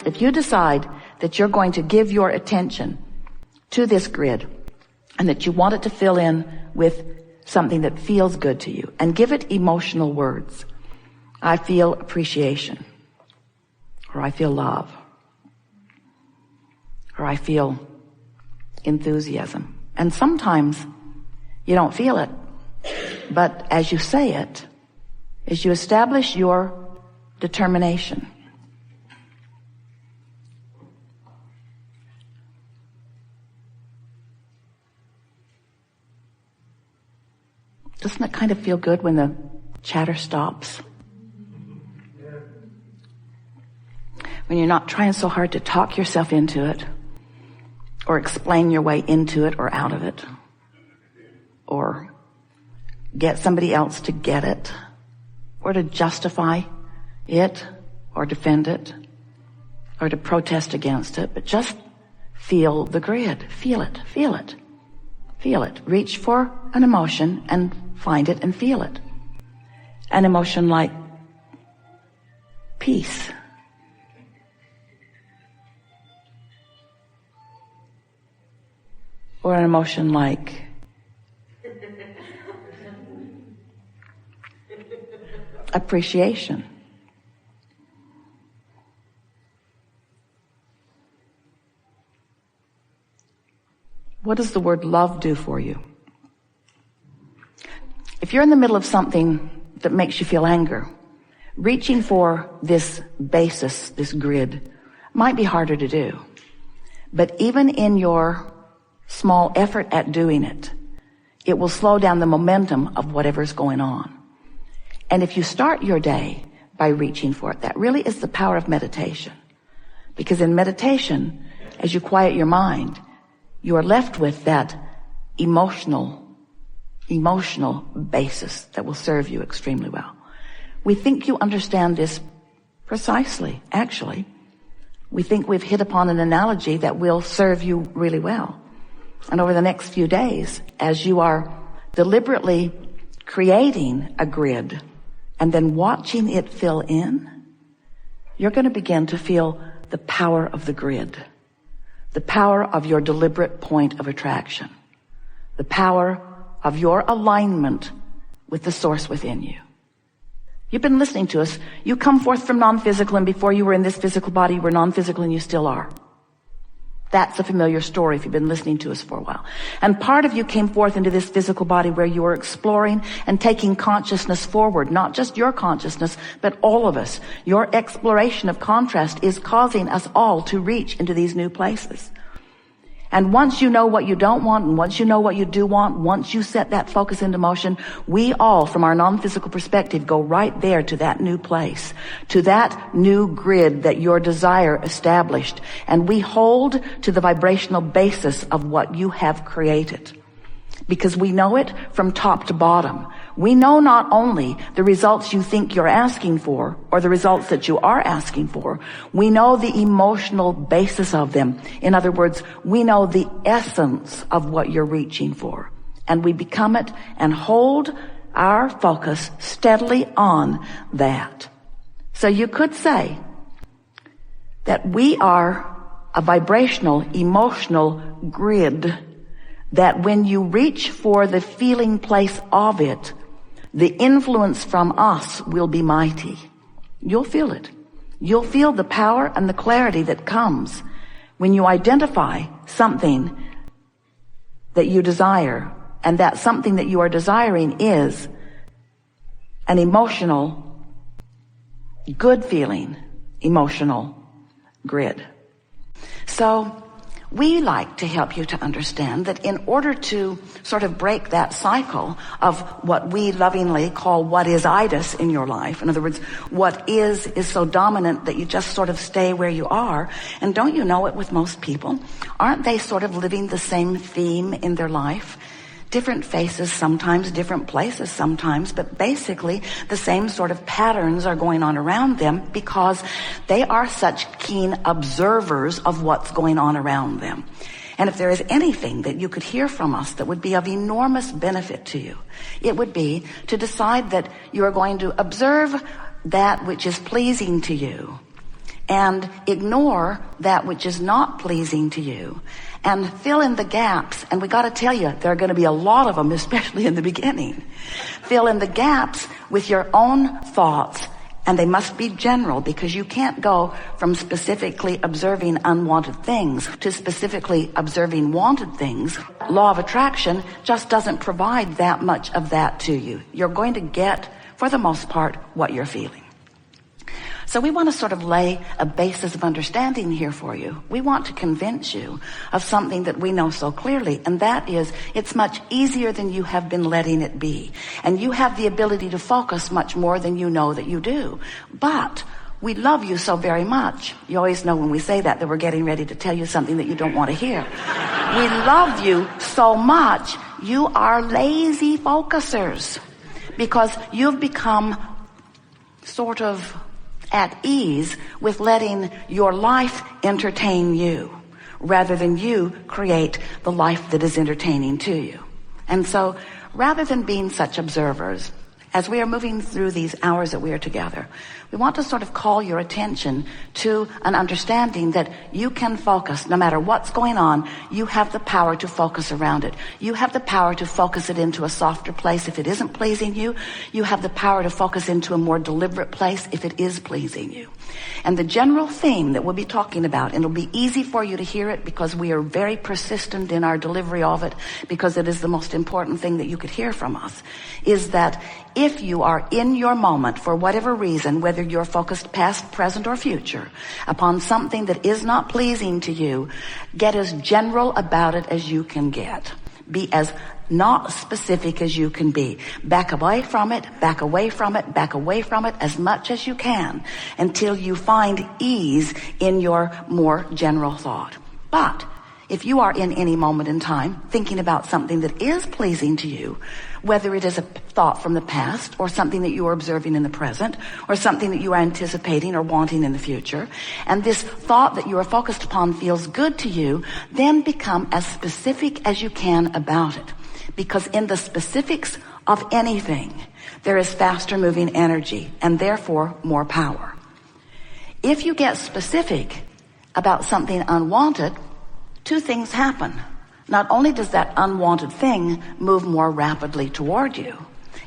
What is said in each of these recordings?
If you decide that you're going to give your attention to this grid and that you want it to fill in with something that feels good to you, and give it emotional words. I feel appreciation, or I feel love, or I feel enthusiasm. And sometimes you don't feel it, but as you say it, as you establish your determination, doesn't it kind of feel good when the chatter stops? When you're not trying so hard to talk yourself into it, or explain your way into it or out of it, or get somebody else to get it, or to justify it, or defend it, or to protest against it, but just feel the grid. Feel it, feel it, feel it. Reach for an emotion and find it and feel it. An emotion like peace. Or an emotion like appreciation. What does the word love do for you? If you're in the middle of something that makes you feel anger, reaching for this basis, this grid, might be harder to do. But even in your small effort at doing it, it will slow down the momentum of whatever's going on. And if you start your day by reaching for it, that really is the power of meditation. Because in meditation, as you quiet your mind, you are left with that emotional basis that will serve you extremely well. We think you understand this precisely, actually. We think we've hit upon an analogy that will serve you really well. And over the next few days, as you are deliberately creating a grid and then watching it fill in, you're going to begin to feel the power of the grid, the power of your deliberate point of attraction, the power of your alignment with the source within you. You've been listening to us. You come forth from non-physical, and before you were in this physical body, you were non-physical, and you still are. That's a familiar story if you've been listening to us for a while. And part of you came forth into this physical body where you were exploring and taking consciousness forward, not just your consciousness, but all of us. Your exploration of contrast is causing us all to reach into these new places. And once you know what you don't want, and once you know what you do want, once you set that focus into motion, we all, from our non-physical perspective, go right there to that new place, to that new grid that your desire established. And we hold to the vibrational basis of what you have created. Because we know it from top to bottom. We know not only the results you think you're asking for, or the results that you are asking for, we know the emotional basis of them. In other words, we know the essence of what you're reaching for. And we become it and hold our focus steadily on that. So you could say that we are a vibrational, emotional grid that when you reach for the feeling place of it, the influence from us will be mighty. You'll feel it. You'll feel the power and the clarity that comes when you identify something that you desire, and that something that you are desiring is an emotional, good feeling, emotional grid. So we like to help you to understand that in order to sort of break that cycle of what we lovingly call what is-itis in your life, in other words, what is so dominant that you just sort of stay where you are. And don't you know it with most people? Aren't they sort of living the same theme in their life? Different faces sometimes, different places sometimes, but basically the same sort of patterns are going on around them because they are such keen observers of what's going on around them. And if there is anything that you could hear from us that would be of enormous benefit to you, it would be to decide that you are going to observe that which is pleasing to you and ignore that which is not pleasing to you and fill in the gaps. And we got to tell you, there are going to be a lot of them, especially in the beginning. Fill in the gaps with your own thoughts, and they must be general, because you can't go from specifically observing unwanted things to specifically observing wanted things. Law of attraction just doesn't provide that much of that to you. You're going to get, for the most part, what you're feeling. So we want to sort of lay a basis of understanding here for you. We want to convince you of something that we know so clearly, and that is it's much easier than you have been letting it be. And you have the ability to focus much more than you know that you do. But we love you so very much. You always know when we say that we're getting ready to tell you something that you don't want to hear. We love you so much, you are lazy focusers, because you've become sort of at ease with letting your life entertain you rather than you create the life that is entertaining to you. And so rather than being such observers, as we are moving through these hours that we are together, we want to sort of call your attention to an understanding that you can focus. No matter what's going on, you have the power to focus around it. You have the power to focus it into a softer place if it isn't pleasing you. You have the power to focus into a more deliberate place if it is pleasing you. And the general theme that we'll be talking about, and it'll be easy for you to hear it because we are very persistent in our delivery of it, because it is the most important thing that you could hear from us, is that if you are in your moment, for whatever reason, whether you're focused past, present, or future, upon something that is not pleasing to you, get as general about it as you can get. Be as not specific as you can be. Back away from it, back away from it, back away from it as much as you can until you find ease in your more general thought. But if you are in any moment in time thinking about something that is pleasing to you, whether it is a thought from the past or something that you are observing in the present or something that you are anticipating or wanting in the future, and this thought that you are focused upon feels good to you, then become as specific as you can about it. Because in the specifics of anything, there is faster moving energy and therefore more power. If you get specific about something unwanted, two things happen. Not only does that unwanted thing move more rapidly toward you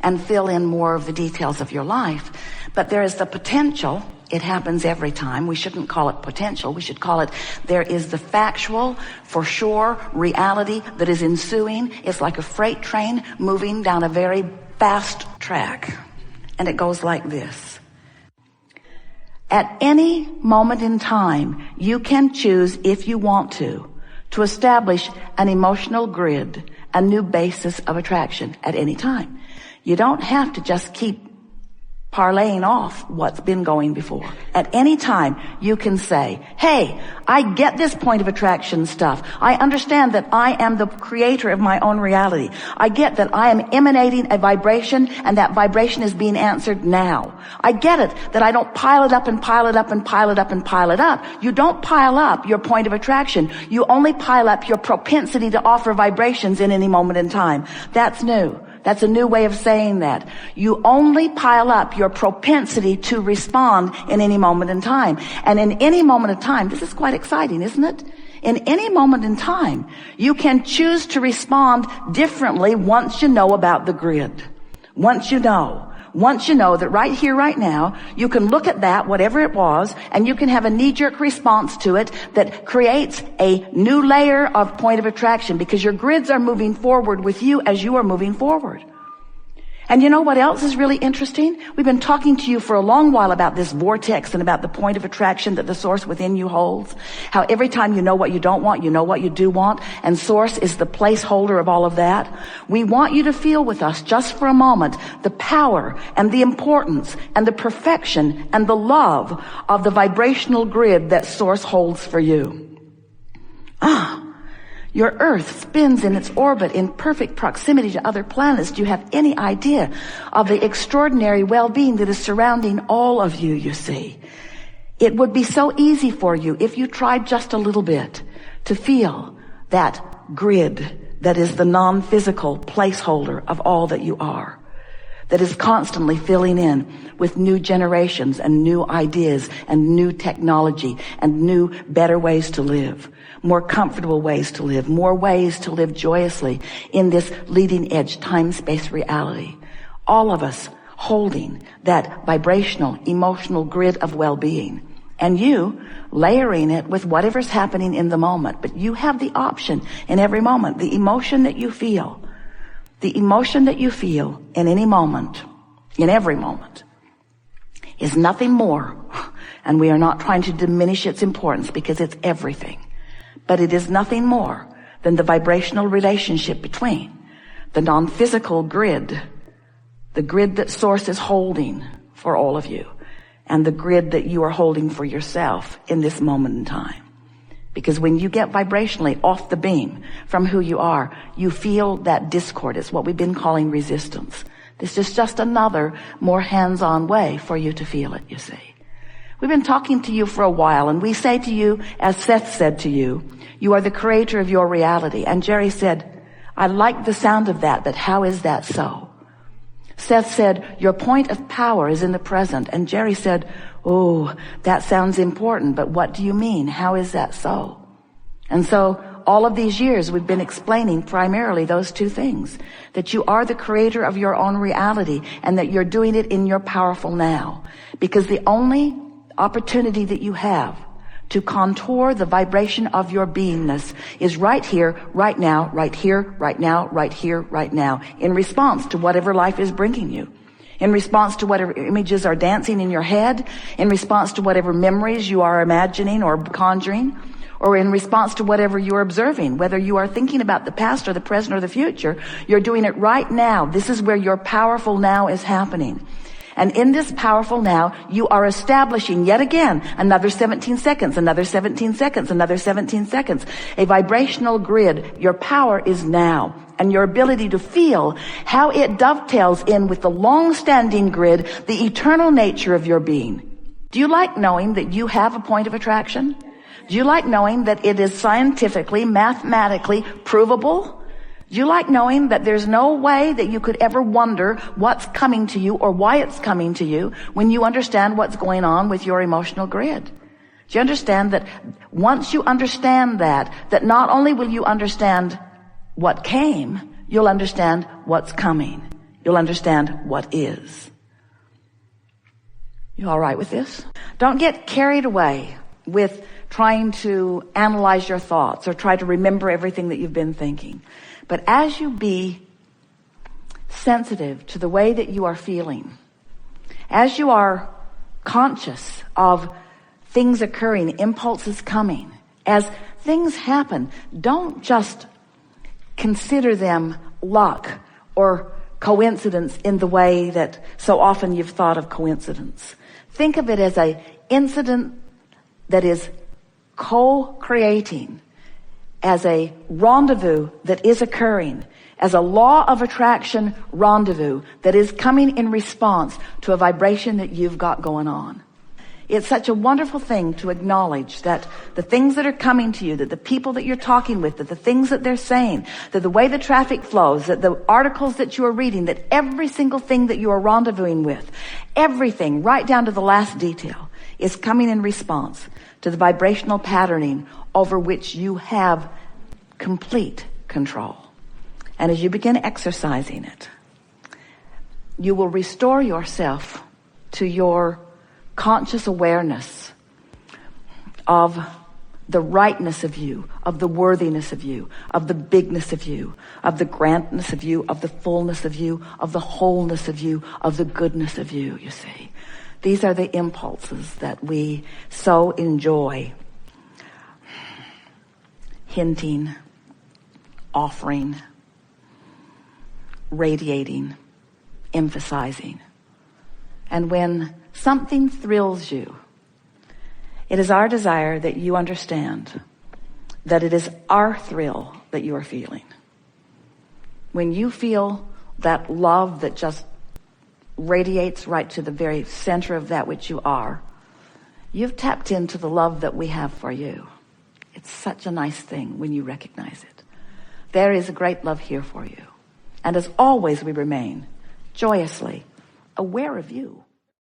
and fill in more of the details of your life, but there is the potential. It happens every time. We shouldn't call it potential. We should call it, there is the factual, for sure, reality that is ensuing. It's like a freight train moving down a very fast track. And it goes like this. At any moment in time, you can choose, if you want to establish an emotional grid, a new basis of attraction at any time. You don't have to just keep parlaying off what's been going before. At any time, you can say, hey, I get this point of attraction stuff. I understand that I am the creator of my own reality. I get that I am emanating a vibration, and that vibration is being answered now. I get it that I don't pile it up and pile it up and pile it up and pile it up. You don't pile up your point of attraction. You only pile up your propensity to offer vibrations in any moment in time. That's new. That's a new way of saying that. You only pile up your propensity to respond in any moment in time. And in any moment of time, this is quite exciting, isn't it? In any moment in time, you can choose to respond differently once you know about the grid. Once you know that right here, right now, you can look at that, whatever it was, and you can have a knee-jerk response to it that creates a new layer of point of attraction, because your grids are moving forward with you as you are moving forward. And you know what else is really interesting? We've been talking to you for a long while about this vortex and about the point of attraction that the source within you holds. How every time you know what you don't want, you know what you do want, and source is the placeholder of all of that. We want you to feel with us just for a moment the power and the importance and the perfection and the love of the vibrational grid that source holds for you. Your Earth spins in its orbit in perfect proximity to other planets. Do you have any idea of the extraordinary well-being that is surrounding all of you, you see? It would be so easy for you if you tried just a little bit to feel that grid that is the non-physical placeholder of all that you are. that is constantly filling in with new generations and new ideas and new technology and new, better ways to live, more comfortable ways to live, more ways to live joyously in this leading edge time-space reality. All of us holding that vibrational, emotional grid of well-being. And you layering it with whatever's happening in the moment. But you have the option in every moment. The emotion that you feel in any moment, in every moment, is nothing more. And we are not trying to diminish its importance because it's everything. But it is nothing more than the vibrational relationship between the non-physical grid, the grid that Source is holding for all of you, and the grid that you are holding for yourself in this moment in time. Because when you get vibrationally off the beam from who you are, you feel that discord. It's what we've been calling resistance. This is just another more hands-on way for you to feel it, you see. We've been talking to you for a while, and we say to you, as Seth said to you, you are the creator of your reality. And Jerry said, I like the sound of that, but how is that so? Seth said, your point of power is in the present. And Jerry said, oh, that sounds important, but what do you mean? How is that so? And so all of these years we've been explaining primarily those two things, that you are the creator of your own reality and that you're doing it in your powerful now. Because the only opportunity that you have to contour the vibration of your beingness is right here, right now, right here, right now, right here, right now, in response to whatever life is bringing you, in response to whatever images are dancing in your head, in response to whatever memories you are imagining or conjuring, or in response to whatever you're observing. Whether you are thinking about the past or the present or the future, you're doing it right now. This is where your powerful now is happening. And in this powerful now, you are establishing yet again another 17 seconds, another 17 seconds, another 17 seconds. A vibrational grid. Your power is now. And your ability to feel how it dovetails in with the long-standing grid, the eternal nature of your being. Do you like knowing that you have a point of attraction? Do you like knowing that it is scientifically, mathematically provable? Do you like knowing that there's no way that you could ever wonder what's coming to you or why it's coming to you when you understand what's going on with your emotional grid? Do you understand that once you understand that not only will you understand what came, you'll understand what's coming. You'll understand what is. You all right with this? Don't get carried away with trying to analyze your thoughts or try to remember everything that you've been thinking. But as you be sensitive to the way that you are feeling, as you are conscious of things occurring, impulses coming, as things happen, don't just consider them luck or coincidence in the way that so often you've thought of coincidence. Think of it as an incident that is co-creating, as a rendezvous that is occurring, as a law of attraction rendezvous that is coming in response to a vibration that you've got going on. It's such a wonderful thing to acknowledge that the things that are coming to you, that the people that you're talking with, that the things that they're saying, that the way the traffic flows, that the articles that you are reading, that every single thing that you are rendezvousing with, everything right down to the last detail is coming in response to the vibrational patterning over which you have complete control. And as you begin exercising it, you will restore yourself to your conscious awareness of the rightness of you, of the worthiness of you, of the bigness of you, of the grandness of you, of the fullness of you, of the wholeness of you, of the goodness of you, you see. These are the impulses that we so enjoy hinting, offering, radiating, emphasizing. And when something thrills you, it is our desire that you understand that it is our thrill that you are feeling. When you feel that love that just radiates right to the very center of that which you are, you've tapped into the love that we have for you. It's such a nice thing when you recognize it. There is a great love here for you. And as always we remain joyously, aware of you.